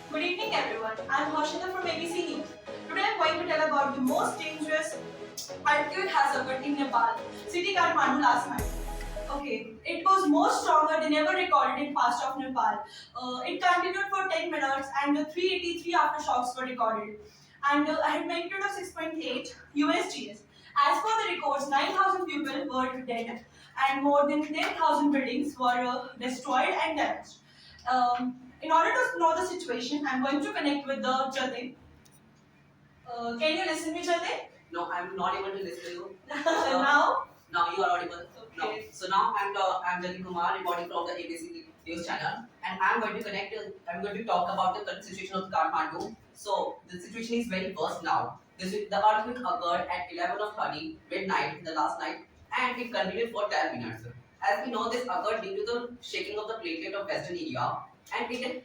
Good evening, everyone. I'm Harshita from ABC News. Today, I'm going to tell about the most dangerous earthquake has occurred in Nepal, city Kathmandu last night. Okay, it was more stronger than ever recorded in past of Nepal. It continued for 10 minutes and 383 aftershocks were recorded. And a had magnitude of 6.8 USGS. As per the records, 9,000 people were dead and more than 10,000 buildings were destroyed and damaged. In order to know the situation, I'm going to connect with the Jatin. Can you listen me, Jatin? No, I'm not able to listen to you. Now? Now you are audible. Okay. No. So now I'm Jatin Kumar reporting from the ABC News channel, and I'm going to connect. I'm going to talk about the current situation of Kathmandu. So the situation is very worse now. The earthquake occurred at 11:30 midnight the last night, and it continued for 10 minutes. As we know, this occurred due to the shaking of the platelet of Western India, and it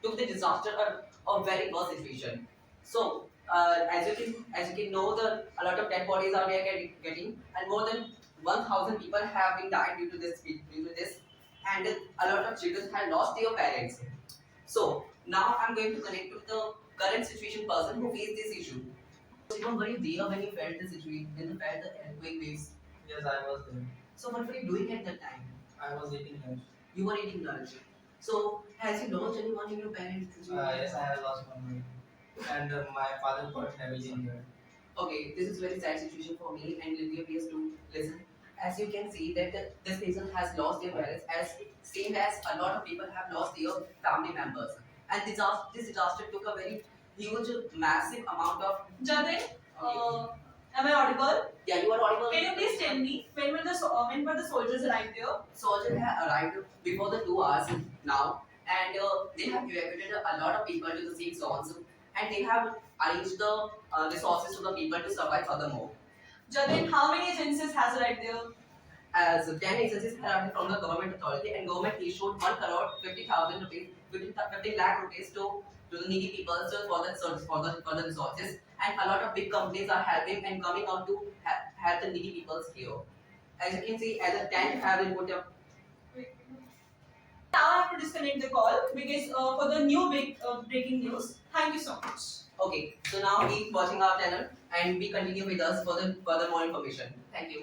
took the disaster a very worse situation. So as you can know, a lot of dead bodies are there getting, and more than 1,000 people have been died due to this, and a lot of children have lost their parents. So now I'm going to connect with the current situation person who faced this issue. Shivam, were you there when you felt the situation, when you felt the earthquake waves? Yes, I was there. So what were you doing at that time? I was eating lunch. You were eating lunch. So has you lost anyone in your parents? Yes, I have lost one leg. And my father got heavily injured. Okay, this is very sad situation for me and Lydia please to listen. As you can see that this person has lost their parents as same as a lot of people have lost their family members. And this disaster took a very huge, massive amount of. Jatin, am I audible? Yeah, you are audible. Can you please tell me when were the soldiers arrived there? Soldiers have arrived before the 2 hours now, and they have evacuated a lot of people to the safe zones, and they have arranged the resources to the people to survive furthermore. Jatin, how many agencies has arrived there? As 10 agencies have arrived from the government authority, and government issued 1 crore 50,000 rupees, 50 lakh rupees to the needy people for the resources, and a lot of big companies are helping and coming out to help the needy people here. As you can see, as a tent have been put up. Now I have to disconnect the call because for the new big breaking news. Thank you so much. Okay, so now keep watching our channel and be continue with us for the further more information. Thank you.